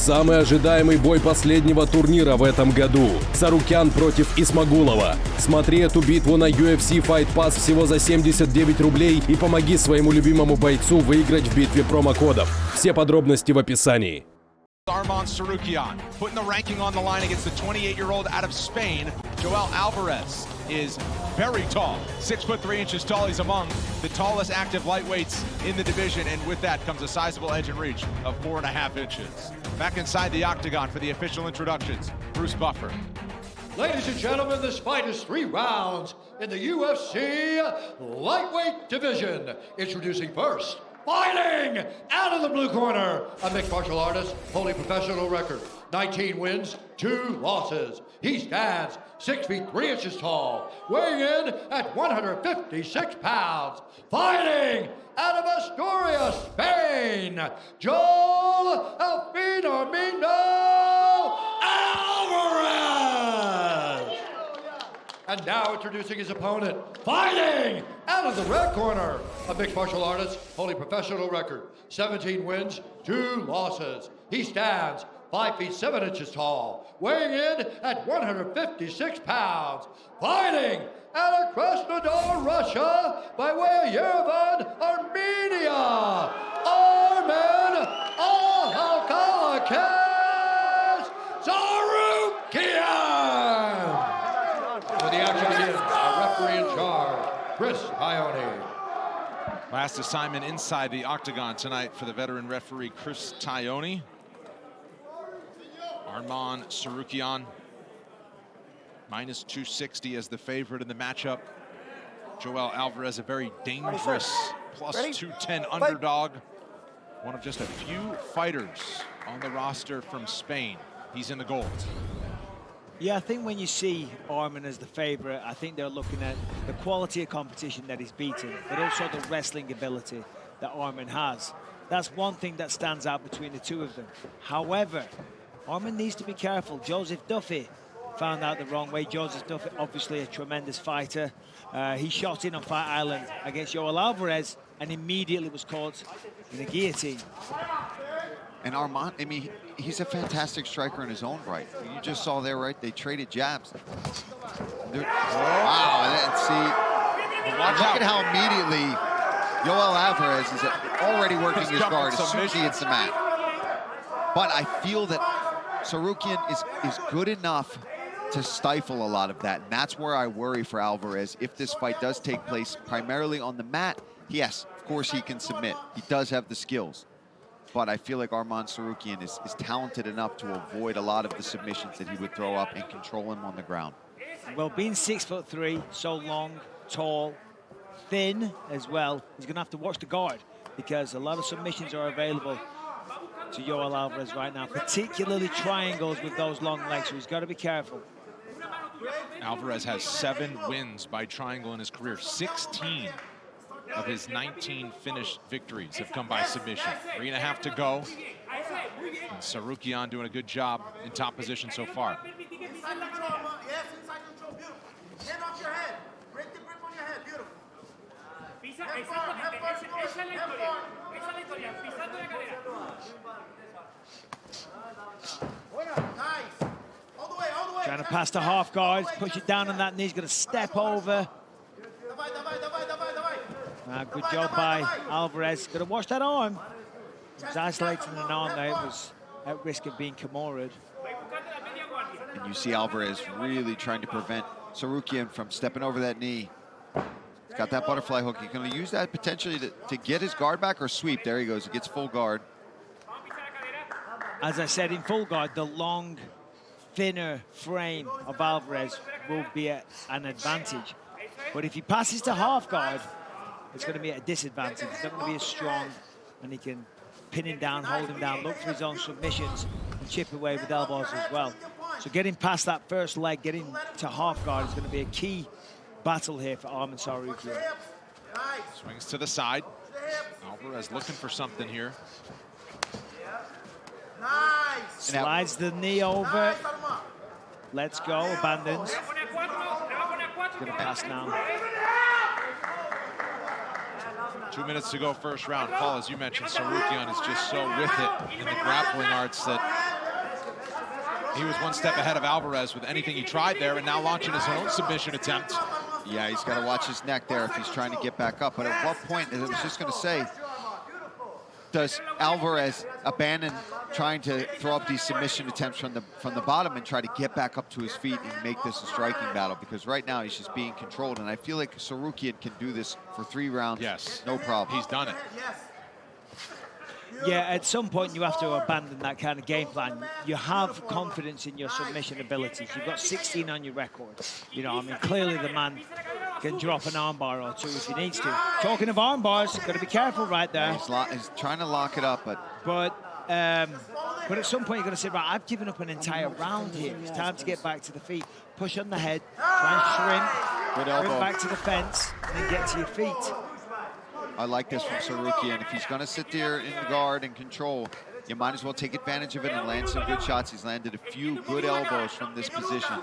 Самый ожидаемый бой последнего турнира в этом году. Царукян против Исмагулова. Смотри эту битву на UFC Fight Pass всего за 79 рублей и помоги своему любимому бойцу выиграть в битве промокодов. Все подробности в описании. Armand Царукян putting the ranking on the line against the 28-year-old out of Spain. Joël Альварес is very tall, 6'3" tall. He's among the tallest active lightweights in the division, and with that comes a sizable edge and reach of 4.5 inches. Back inside the octagon for the official introductions, Bruce Buffer. Ladies and gentlemen, this fight is 3 rounds in the UFC lightweight division. Introducing first, fighting out of the blue corner, a mixed martial artist, holding professional record, 19 wins, 2 losses. He stands 6 feet 3 inches tall, weighing in at 156 pounds. Fighting out of Asturias, Spain, Joel Alvarez. And now introducing his opponent, fighting out of the red corner, a mixed martial artist holding professional record, 17 wins, 2 losses. He stands 5 feet 7 inches tall, weighing in at 156 pounds. Fighting out of Krasnodar, Russia, by way of Yerevan, Armenia, Arman Tsarukyan. For the action begins, our referee in charge, Chris Ione. Last assignment inside the octagon tonight for the veteran referee Chris Ione. Armand Tsarukyan, minus 260 as the favorite in the matchup. Joël Альварес, a very dangerous plus 210 underdog. One of just a few fighters on the roster from Spain. He's in the gold. Yeah, I think when you see Arman as the favorite, I think they're looking at the quality of competition that he's beaten, but also the wrestling ability that Arman has. That's one thing that stands out between the two of them. However, Arman needs to be careful. Joseph Duffy found out the wrong way. Joseph Duffy, obviously a tremendous fighter. He shot in on Fight Island against Joël Альварес and immediately was caught in a guillotine. And Armand, I mean, he's a fantastic striker in his own right. You just saw there, right? They traded jabs. Wow, and see, look at how immediately Joël Альварес is already working his guard as soon as he hits the mat. But I feel that Tsarukyan is good enough to stifle a lot of that. And that's where I worry for Альварес. If this fight does take place primarily on the mat, yes, of course he can submit. He does have the skills. But I feel like Armand Tsarukyan is talented enough to avoid a lot of the submissions that he would throw up and control him on the ground. Well, being 6'3", so long, tall, thin as well, he's going to have to watch the guard because a lot of submissions are available to Joël Альварес right now, particularly triangles with those long legs, so he's got to be careful. Альварес has 7 wins by triangle in his career. 16 of his 19 finished victories have come by submission. 3.5 to go. And Tsarukyan doing a good job in top position so far. Trying to pass the half guard, push it down on that knee, he's going to step over. Good job by Альварес. Got to watch that arm. He was isolating an arm there. It was at risk of being Kimura'd. And you see Альварес really trying to prevent Tsarukyan from stepping over that knee. He's got that butterfly hook. He's going to use that potentially to get his guard back or sweep. There he goes. He gets full guard. As I said, in full guard, the long, thinner frame of Альварес will be an advantage. But if he passes to half guard, it's going to be at a disadvantage. It's not going to be as strong, and he can pin him down, hold him down, look for his own submissions, and chip away with elbows as well. So getting past that first leg, getting to half guard is going to be a key battle here for Armand Tsarukyan. Swings to the side. Альварес looking for something here. Slides the knee over. Let's go, abandons. He's going to pass now. 2 minutes to go, first round. Paul, as you mentioned, Tsarukyan is just so with it in the grappling arts that He was one step ahead of Alvarez with anything he tried there, and now launching his own submission attempt. Yeah, he's got to watch his neck there if he's trying to get back up. But at what point, I was just going to say, does Alvarez abandon trying to throw up these submission attempts from the bottom and try to get back up to his feet and make this a striking battle? Because right now he's just being controlled, and I feel like Tsarukyan can do this for 3 rounds. Yes, no problem. He's done it. Yeah, at some point you have to abandon that kind of game plan. You have confidence in your submission abilities. You've got 16 on your record. You know, I mean, clearly the man can drop an armbar or 2 if he needs to. Talking of armbars, got to be careful right there. He's trying to lock it up, but at some point you're going to say, right, I've given up an entire round here. It's time to get back to the feet. Push on the head, try and shrink, bring back to the fence, and then get to your feet. I like this from Tsarukyan. If he's going to sit there in the guard and control, you might as well take advantage of it and land some good shots. He's landed a few good elbows from this position.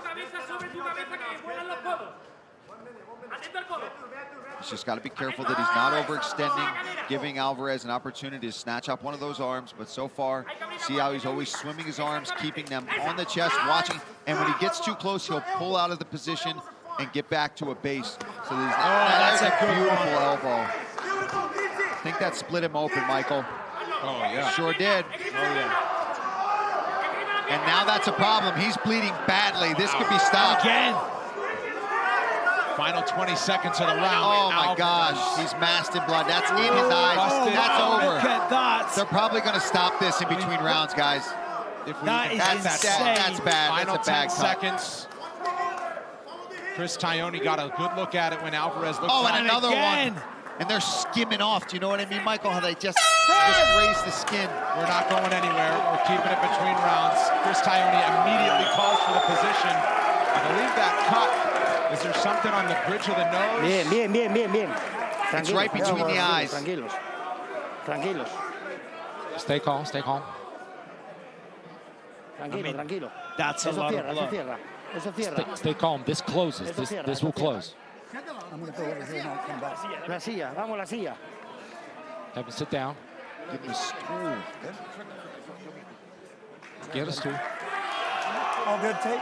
He's just got to be careful that he's not overextending, giving Alvarez an opportunity to snatch up one of those arms. But so far, see how he's always swimming his arms, keeping them on the chest, watching. And when he gets too close, he'll pull out of the position and get back to a base. So that's a beautiful elbow. I think that split him open, Michael. Oh, yeah. Sure did. Oh, yeah. And now that's a problem. He's bleeding badly. This could be stopped. Again. Final 20 seconds of the round. Oh, my gosh. He's masked in blood. That's in his eyes. That's over. Look at that. They're probably going to stop this in between rounds, guys. That is insane. That's bad. Final that's a bad 10 seconds. Chris Taioni got a good look at it when Alvarez looked and down. another again. one. And they're skimming off. Do you know what I mean, Michael? How they just raise the skin. We're not going anywhere. We're keeping it between rounds. Chris Taioni immediately calls for the position. I believe that cut. Is there something on the bridge of the nose? Bien. It's right between the eyes. Tranquilos. Stay calm, stay calm. Tranquilo. That's a lot of blood. Stay calm. This closes. This will close. La silla, vamos la silla. Have him sit down. Give him a stool. Get a stool. All good, tape?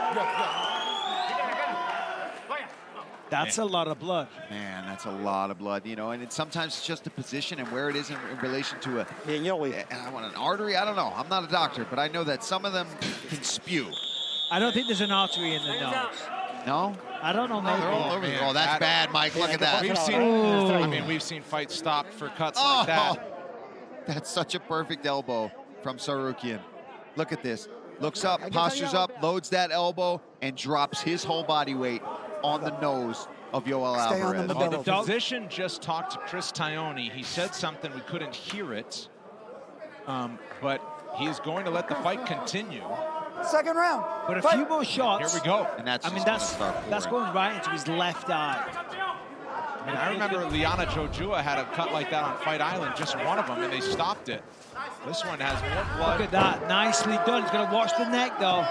That's a lot of blood. Man, that's a lot of blood, you know, and sometimes it's just the position and where it is in relation to an artery. I don't know. I'm not a doctor, but I know that some of them can spew. I don't think there's an artery in the nose. No? I don't know, maybe. Oh, that's bad, Mike. Look at that. We've seen fights stopped for cuts like that. That's such a perfect elbow from Tsarukyan. Look at this. Looks up, postures up, loads that elbow, and drops his whole body weight on the nose of Yoel Alvarez. The physician just talked to Chris Taioni. He said something, we couldn't hear it, but he is going to let the fight continue. Second round. But a few more shots. Here we go. And that's going right into his left eye. I remember Liana Jojua had a cut like that on Fight Island, just one of them, and they stopped it. This one has more blood. Look at that, nicely done. He's going to watch the neck, though.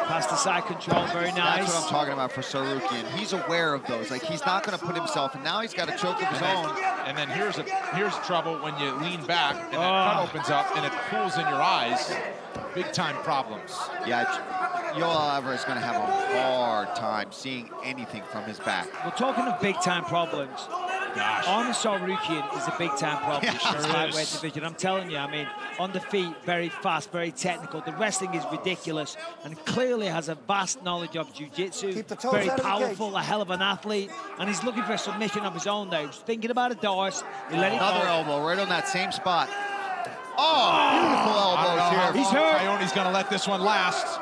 Past the side control, very nice. That's what I'm talking about for Tsarukyan. He's aware of those. Like, he's not going to put himself, and now he's got a choke of his own. And then here's trouble when you lean back, and that cut opens up, and it pools in your eyes. Big-time problems. Yeah, Yoel Alvarez is going to have a hard time seeing anything from his back. We're talking of big-time problems. Armand Tsarukyan is a big-time problem in this lightweight division. I'm telling you, I mean, on the feet, very fast, very technical. The wrestling is ridiculous and clearly has a vast knowledge of jiu-jitsu. Very powerful, a hell of an athlete. And he's looking for a submission of his own there. He's thinking about a Doris. Another elbow right on that same spot. Oh, beautiful elbows here. He's hurt. Taioni's going to let this one last.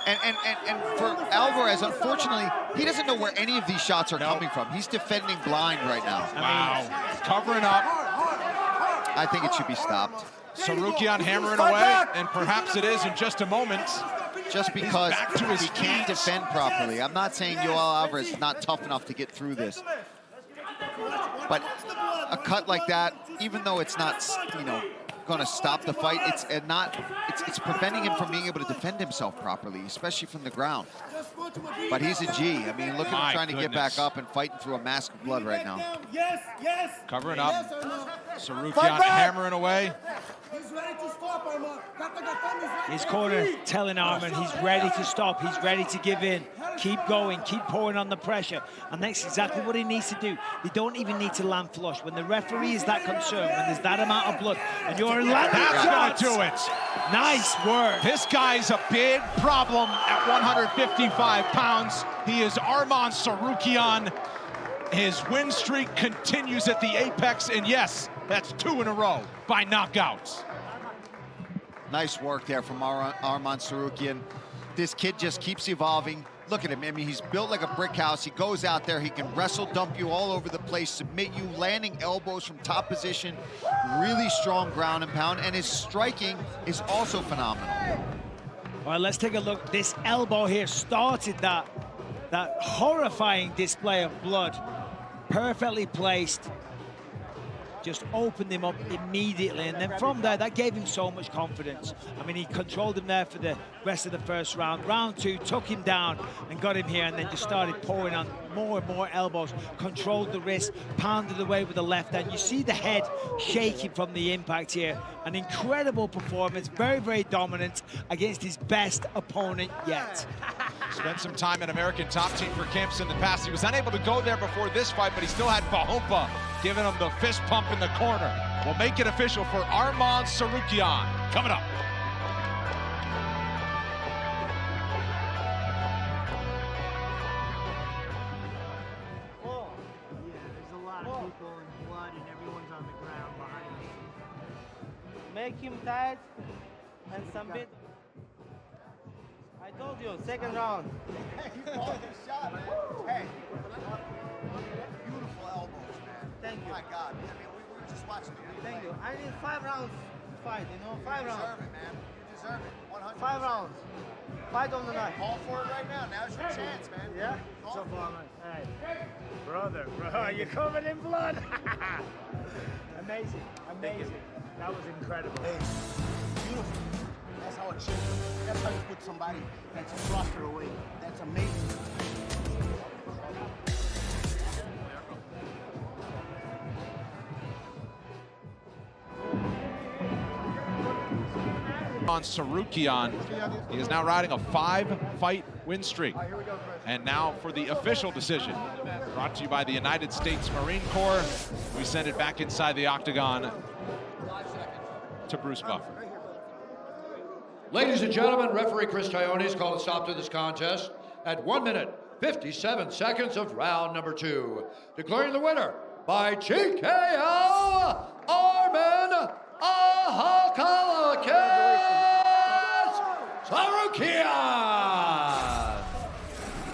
And for Alvarez, unfortunately, he doesn't know where any of these shots are coming from. He's defending blind right now. Wow. Covering up. I think it should be stopped. Tsarukyan hammering away, and perhaps it is in just a moment. Just because he can't defend properly. I'm not saying Yoel Alvarez is not tough enough to get through this. But a cut like that, even though it's not, going to stop the fight, it's preventing him from being able to defend himself properly, especially from the ground. But he's a G. I mean, look at him trying to get back up and fighting through a mask of blood right now. Covering up. Tsarukyan hammering away. He's ready to stop, Armand. His corner telling Armand he's ready to stop, he's ready to give in. Keep going, keep pouring on the pressure. And that's exactly what he needs to do. They don't even need to land flush. When the referee is that concerned, when there's that amount of blood, and you're landing That's shots. gonna do it. Nice work. This guy's a big problem at 155 pounds. He is Armand Tsarukyan. His win streak continues at the apex, and yes, that's 2 in a row by knockouts. Nice work there from Armand Tsarukyan. This kid just keeps evolving. Look at him. I mean, he's built like a brick house. He goes out there, he can wrestle, dump you all over the place, submit you, landing elbows from top position, really strong ground and pound, and his striking is also phenomenal. All right, let's take a look. This elbow here started that horrifying display of blood. Perfectly placed. Just opened him up immediately, and then from there, that gave him so much confidence. I mean, he controlled him there for the rest of the first round. Round 2, took him down and got him here, and then just started pouring on more and more elbows, controlled the wrist, pounded away with the left hand. You see the head shaking from the impact here. An incredible performance, very, very dominant against his best opponent yet. Spent some time at American Top Team for camps in the past. He was unable to go there before this fight, but he still had Bahompa giving him the fist pump in the corner. We'll make it official for Armand Tsarukyan. Coming up. Oh, yeah, there's a lot of people and blood, and everyone's on the ground behind me. Make him tight and submit. I told you, second round. Hey, you called the shot. Hey, beautiful elbows, man. Thank you. My God. I mean, we were just watching the replay. Thank you. I need 5 rounds to fight, you know, 5 rounds. You deserve it, man. You deserve it. 100%. 5 rounds. Fight on the night. Call for it right now. Now's your chance, man. Yeah? Call for it. Hey, brother, bro, you're covered in blood. Amazing, amazing. That was incredible. Hey, beautiful. That's how it should be. That's how you put somebody that's flustered away. That's amazing. On Tsarukyan, he is now riding a 5-fight win streak. And now for the official decision, brought to you by the United States Marine Corps. We send it back inside the octagon to Bruce Buffer. Ladies and gentlemen, referee Chris Tione's called a stop to this contest at 1 minute, 57 seconds of round number 2. Declaring the winner by TKO, Arman Tsarukyan.